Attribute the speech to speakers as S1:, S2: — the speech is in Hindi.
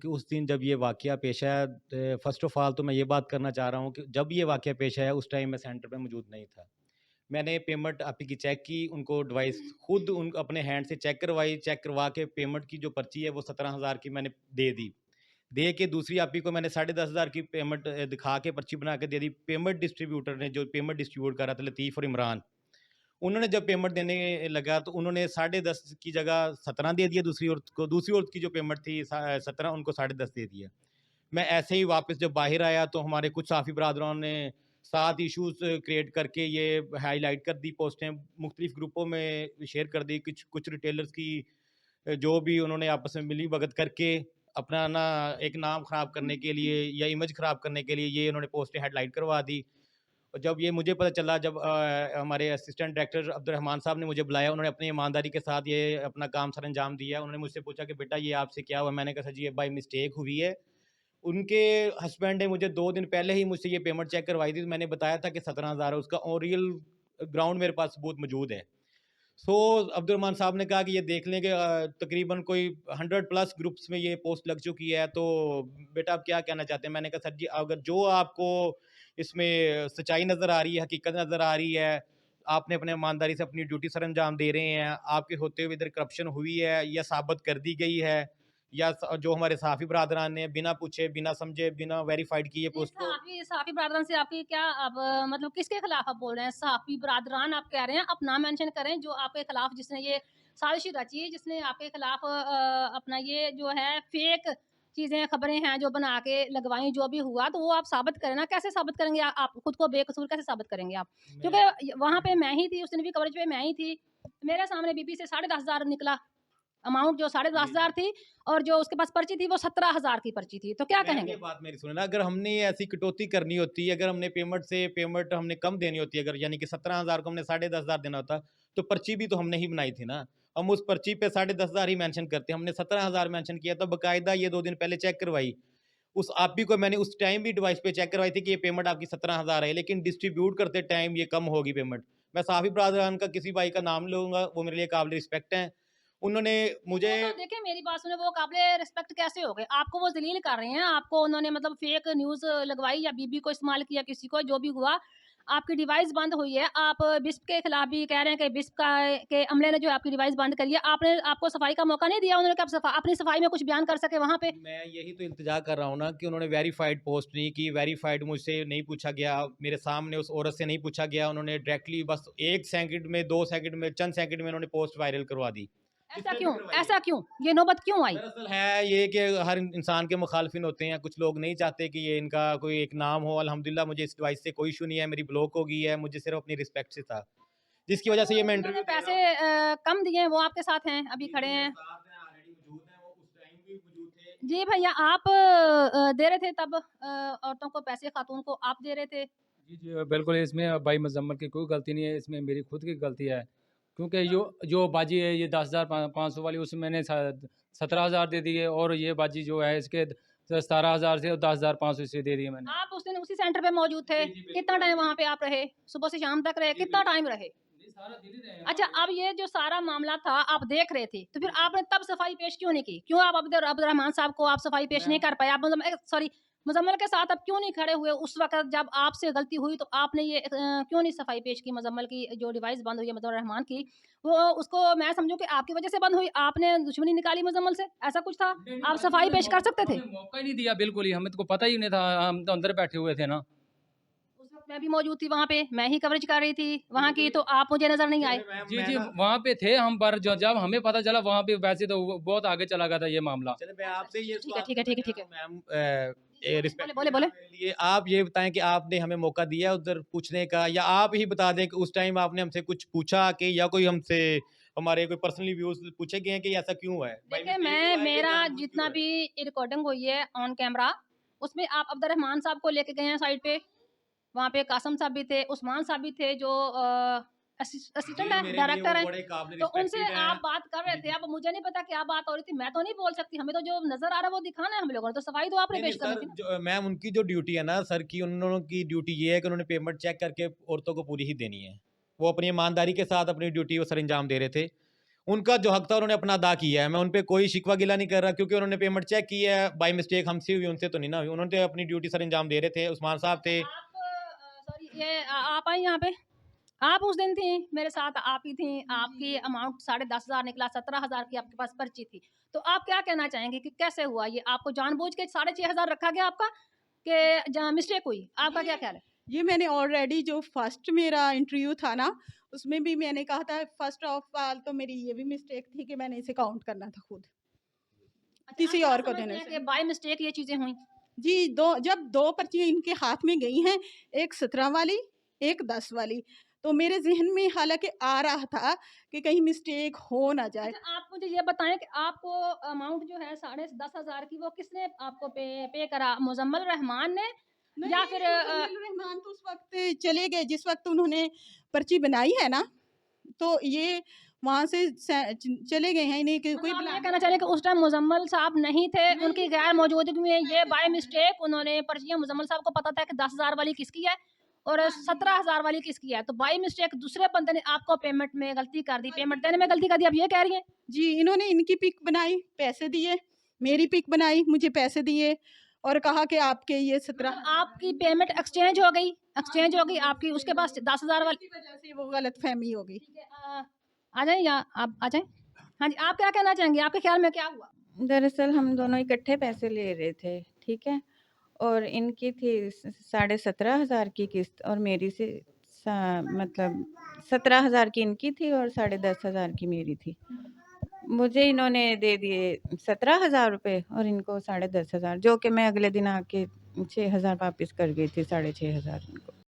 S1: कि उस दिन जब ये वाक़या पेश आया, फ़र्स्ट ऑफ़ ऑल तो मैं ये बात करना चाह रहा हूँ कि जब ये वाक़या पेश आया उस टाइम मैं सेंटर पे मौजूद नहीं था। मैंने पेमेंट आपी की चेक की, उनको डिवाइस खुद उन अपने हैंड से चेक करवाई, चेक करवा के पेमेंट की जो पर्ची है वो 17,000 की मैंने दे दी। दे के दूसरी आपी को मैंने 10,500 की पेमेंट दिखा के पर्ची बना के दे दी। पेमेंट डिस्ट्रीब्यूटर ने जो पेमेंट डिस्ट्रीब्यूट कर रहा था लतीफ़ और इमरान, उन्होंने जब पेमेंट देने लगा तो उन्होंने 10.5 की जगह 17 दे दिया दूसरी औरत को, दूसरी औरत की जो पेमेंट थी 17 उनको 10.5 दे दिया। मैं ऐसे ही वापस जब बाहर आया तो हमारे कुछ साफ़ी ब्रादरों ने 7 इश्यूज़ क्रिएट करके ये हाइलाइट कर दी, पोस्टें मुख्तलिफ़ ग्रुपों में शेयर कर दी। कुछ कुछ रिटेलर्स की जो भी उन्होंने आपस में मिली-भगत करके अपना ना एक नाम ख़राब करने के लिए या इमेज ख़राब करने के लिए ये उन्होंने पोस्टें हेडलाइट करवा दी। और जब ये मुझे पता चला, जब हमारे असिस्टेंट डायरेक्टर अब्दुर्रहमान साहब ने मुझे बुलाया, उन्होंने अपनी ईमानदारी के साथ ये अपना काम सर अंजाम दिया। उन्होंने मुझसे पूछा कि बेटा ये आपसे क्या हुआ? मैंने कहा सर जी ये बाय मिस्टेक हुई है। उनके हस्बैंड ने मुझे 2 दिन पहले ही मुझसे ये पेमेंट चेक करवाई थी, तो मैंने बताया था कि 17,000 है उसका, और रियल ग्राउंड मेरे पास सबूत मौजूद है। सो अब्दुर्रहमान साहब ने कहा कि ये देख लें कि तकरीबन कोई 100 प्लस ग्रुप्स में ये पोस्ट लग चुकी है, तो बेटा आप क्या कहना चाहते हैं? मैंने कहा सर जी अगर जो आपको इसमें सच्चाई नज़र आ रही है, हकीकत नज़र आ रही है, आपने अपने ईमानदारी से अपनी ड्यूटी सर अंजाम दे रहे हैं, आपके होते हुए इधर करप्शन हुई है या साबित कर दी गई है, या जो हमारे सहाफ़ी बरादरान ने बिना पूछे, बिना समझे, बिना वेरीफाइड किए
S2: ये
S1: पोस्ट को।
S2: सहाफ़ी बिरादरान से आपकी क्या अब मतलब किसके खिलाफ आप बोल रहे हैं? सहाफ़ी बिरादरान आप कह रहे हैं, आप नाम मेंशन करें जो आपके खिलाफ जिसने ये साजिश रची है, जिसने आपके खिलाफ अपना ये जो है फेक चीज़ें, खबरें हैं जो बना के लगवाई, जो भी हुआ तो वो आप साबित करें ना। कैसे साबित करेंगे आप खुद को बेकसूर कैसे साबित करेंगे आप? क्योंकि
S1: मैं
S2: वहाँ पे मैं ही थी, उस दिन भी कवरेज पे मैं ही थी। मेरे सामने बीबी से 10,500 निकला। अमाउंट जो
S1: जी,
S2: 10,500
S1: जी।
S2: थी और जो उसके पास पर्ची थी वो 17,000 की पर्ची थी। तो क्या
S1: मैम ये
S2: कहेंगे?
S1: बात मेरी सुने ना, अगर हमने ऐसी कटौती करनी होती, अगर हमने पेमेंट हमने कम देनी होती, अगर यानी कि 17,000 को हमने 10,500 देना होता, तो पर्ची भी तो हमने ही बनाई थी ना। हम उस पर्ची पे 10,500 ही मेंशन करते, हमने 17,000 मेंशन किया था, बाकायदा ये 2 दिन पहले चेक करवाई। उस आप ही को मैंने उस टाइम भी डिवाइस पे चेक करवाई थी कि ये पेमेंट आपकी 17,000 है, लेकिन डिस्ट्रीब्यूट करते टाइम ये कम होगी पेमेंट। मैं साफ़ी ब्रादरान का किसी भाई का नाम लूँगा, वो मेरे लिए काबिल रिस्पेक्ट हैं। उन्होंने
S2: नहीं,
S1: मुझे
S2: वो तो देखिए मेरी बात सुने, वो काबिले रिस्पेक्ट कैसे हो गए? आपको वो ज़लील कर रहे हैं, आपको उन्होंने मतलब फेक न्यूज़ लगवाई या बीबी को इस्तेमाल किया किसी को, जो भी हुआ, आपकी डिवाइस बंद हुई है। आप बिस्प के खिलाफ भी कह रहे हैं कि बिस्प का के अमले ने जो आपकी डिवाइस बंद करी है, आपने आपको सफाई का मौका नहीं दिया उन्होंने कि आप अपनी सफाई में कुछ बयान कर सकें वहाँ पे?
S1: मैं यही तो इल्तिजा कर रहा हूँ ना कि उन्होंने वेरीफाइड पोस्ट नहीं की, वेरीफाइड मुझसे नहीं पूछा गया, मेरे सामने उस औरत से नहीं पूछा गया, उन्होंने डायरेक्टली बस 1 सेकंड में, 2 सेकंड में, चंद सेकंड में उन्होंने पोस्ट वायरल करवा दी,
S2: ऐसा
S1: जिसने भी
S2: क्यों?
S1: करवाई है।
S2: ऐसा क्यों? ये नौबत क्यों आई?
S1: दरअसल है ये कि हर इंसान के मुखालफिन होते हैं, कुछ लोग नहीं चाहते कि ये इनका कोई एक नाम हो। अल्हम्दुलिल्लाह मुझे इस डिवाइस से कोई इश्यू नहीं है, मेरी ब्लॉक हो गई है, मुझे सिर्फ़ अपनी रिस्पेक्ट से था, जिसकी
S2: तो
S1: वजह
S2: जो
S1: से ये मैं
S2: जिन्होंने
S1: इंटरव्यू दे रहा
S2: पैसे
S1: हूँ।
S2: कम दिए हैं, वो आपके साथ हैं, अभी
S1: जी,
S2: खड़े
S1: जी, मेरे
S2: हैं।
S1: साथ हैं, ऑलरेडी मौजूद हैं, वो उस टाइम भी मौजूद थे।
S2: जी भैया, आप दे रहे थे तब औरतों को पैसे, खातून को आप दे रहे थे?
S3: जी, जी, बिल्कुल इसमें भाई मुज़म्मल की कोई गलती नहीं है, इसमें मेरी खुद की गलती है। क्योंकि जो जो बाजी है ये 10,000 500 वाली उसमें मैंने 17,000 दे दिए और ये बाजी जो है इसके 17,000 से और 10,500 इसे दे दिए मैंने।
S2: आप उस दिन उसी सेंटर पे मौजूद थे?
S1: जी, जी,
S2: कितना
S1: बिल्कुल।
S2: टाइम वहाँ पे आप रहे? सुबह से शाम तक रहे?
S1: जी,
S2: कितना
S1: बिल्कुल।
S2: टाइम रहे?
S3: नहीं, सारा दिन ही रहे वहाँ
S2: अच्छा,
S3: पे।
S2: अब ये जो सारा मामला था, आप देख रहे थे, तो फिर
S1: जी, जी।
S2: आपने तब सफाई पेश क्यों नहीं की? क्यों आप अब्दुर्रहमान साहब को आप सफाई पेश नहीं
S1: मैम
S2: कर पाए? आप सॉरी, मुज़म्मिल के साथ आप क्यों नहीं खड़े हुए उस वक़्त जब आपसे गलती हुई, तो आपने ये क्यों नहीं सफाई पेश की? मुज़म्मिल की जो डिवाइस बंद हुई है अब्दुर्रहमान की, वो उसको मैं समझूँ कि आपकी वज़ह से बंद हुई, आपने दुश्मनी निकाली मुज़म्मिल से, ऐसा कुछ था?
S3: नहीं, नहीं
S2: आप
S3: बाजी
S2: सफाई पेश कर सकते थे?
S3: हमें मौका ही नहीं दिया बिल्कुल ही, हमें तो पता ही नहीं था, हम तो अंदर बैठे हुए थे ना।
S2: उस वक़्त मैं भी मौजूद थी वहाँ पे, मैं ही कवरेज कर रही थी वहाँ
S1: बिल्कुल,
S2: की, तो आप मुझे नज़र नहीं आए।
S1: चलिए मैम
S3: जी,
S1: मैं
S3: जी,
S1: ना
S3: वहाँ पे थे हम पर ज जब हमें पता चला वहाँ पे वैसे तो वो बहुत आगे चला गया था ये मामला।
S1: चलिए मैं
S2: अच्छा,
S1: आपसे
S2: अच्छा,
S1: ये
S2: अच्छा, ठीक है,
S1: सवाल
S2: ठीक है,
S1: करना
S2: ठीक है,
S1: चाह
S2: ठीक
S1: रहा
S2: है।
S1: हूँ मैम,
S2: जी, बोले, बोले,
S1: रिस्पेक्टफुली
S2: बोले,
S1: आप
S2: बोले।
S1: मेरे लिए आप ये बताएँ कि आपने हमें मौका दिया उधर पूछने का, या आप ही बता दें कि उस टाइम आपने हमसे कुछ पूछा कि, या कोई हमसे हमारे कोई पर्सनली व्यूज़ पूछे गए हैं कि ऐसा क्यों हुआ है? बाय
S2: देखिए,
S1: मिस्टेक
S2: मैं
S1: हुआ है या
S2: मेरा
S1: जानबूझ के
S2: जितना
S1: हुआ है?
S2: भी रिकॉर्डिंग हुई है ऑन कैमरा, उसमें आप अब्दुर्रहमान साहब को लेके गए हैं साइड पे, वहाँ पे कासिम साहब भी थे, उस्मान साहब भी थे जो असिस्टेंट
S1: जी,
S2: है,
S1: मेरे लिए वो
S2: डायरेक्टर है।
S1: बड़े काबिल
S2: तो उनसे
S1: रिस्पेक्टेड
S2: आप
S1: हैं।
S2: बात कर रहे
S1: जी,
S2: थे,
S1: जी।
S2: अब मुझे नहीं पता क्या बात हो रही थी, मैं तो नहीं बोल सकती, हमें तो जो नज़र आ रहा है वो दिखाना है हम लोगों ने, तो सफाई तो आपने
S1: नहीं, नहीं
S2: पेश करनी
S1: सर,
S2: थी ना।
S1: जो मैम उनकी जो ड्यूटी है ना सर की, उन लोगों की ड्यूटी ये है कि उन्होंने पेमेंट चेक करके औरतों को पूरी ही देनी है। वो अपनी ईमानदारी के साथ अपनी ड्यूटी वो सर अंजाम दे रहे थे। उनका जो हक था उन्होंने अपना अदा किया है। मैं उन पे कोई शिकवा गिला नहीं कर रहा, क्योंकि उन्होंने पेमेंट चेक की है, बाय मिस्टेक हमसे हुई, उनसे तो नहीं ना हुई। उन्होंने तो अपनी ड्यूटी सर अंजाम दे रहे थे, उस्मान साहब थे।
S2: आप सॉरी ये आप आई यहाँ पे, आप उस दिन थी मेरे साथ, आप ही थी, आपकी अमाउंट 10,500 निकला, 17,000 की आपके पास पर्ची थी। तो आप क्या कहना चाहेंगे कि कैसे हुआ ये? आपको जानबूझ के 6,500 रखा गया आपका कि जहाँ मिस्टेक हुई? आपका क्या ख्याल है?
S4: ये मैंने ऑलरेडी जो फर्स्ट मेरा इंटरव्यू था ना, उसमें भी मैंने कहा था फर्स्ट ऑफ ऑल तो मेरी ये भी मिस्टेक थी कि मैंने इसे काउंट करना था खुद, किसी
S2: आप
S4: और को
S2: समझते
S4: देने
S2: हैं
S4: से।
S2: कि बाय मिस्टेक ये चीज़ें हुई?
S4: जी, जब 2 पर्चियाँ इनके हाथ में गई हैं, एक 17 वाली, एक 10 वाली, तो मेरे ज़हन में हालाँकि आ रहा था कि कहीं मिस्टेक हो ना जाए।
S2: अच्छा, आप मुझे ये बताएँ कि आपको अमाउंट जो है 10,500 की वो किसने आपको पे करा? मुज़म्मिल रहमान ने
S4: नहीं,
S2: या फिर
S4: मुज़म्मिल रहमान तो उस वक़्त चले गए जिस वक़्त उन्होंने पर्ची बनाई है ना, तो ये वहाँ से चले गए हैं, इन्हें कोई
S2: मतलब आप
S4: बुला
S2: ये कहना चाह रहे हैं कि उस टाइम मुज़म्मिल साहब नहीं थे,
S4: नहीं,
S2: उनकी गैर मौजूदगी में ये बाय मिस्टेक उन्होंने पर्चियाँ, मुज़म्मिल साहब को पता था कि 10,000 वाली किसकी है और 17,000 वाली किसकी है। तो बाय मिस्टेक दूसरे बंदे ने आपको पेमेंट में गलती कर दी, पेमेंट देने में गलती कर दी, आप ये कह रही हैं?
S4: जी, इन्होंने इनकी पिक बनाई, पैसे दिए, मेरी पिक बनाई, मुझे पैसे दिए और कहा कि आपके ये 17
S2: मतलब आपकी पेमेंट एक्सचेंज हो गई आपकी, उसके पास 10,000 वाली।
S4: की वजह से वो गलतफ़हमी हो गई।
S2: ठीक है, आ जाएँ या आप आ जाएँ? हाँ जी, आप क्या कहना चाहेंगे? आपके ख़्याल में क्या हुआ?
S5: दरअसल हम दोनों इकट्ठे पैसे ले रहे थे, ठीक है? और इनकी थी 17,500 की किस्त और मेरी से मतलब 17,000 की इनकी थी और 10,500 की मेरी थी। मुझे इन्होंने दे दिए 17,000 रुपए और इनको 10,500, जो कि मैं अगले दिन आके 6,000 वापस कर गई थी, 6,500 इनको।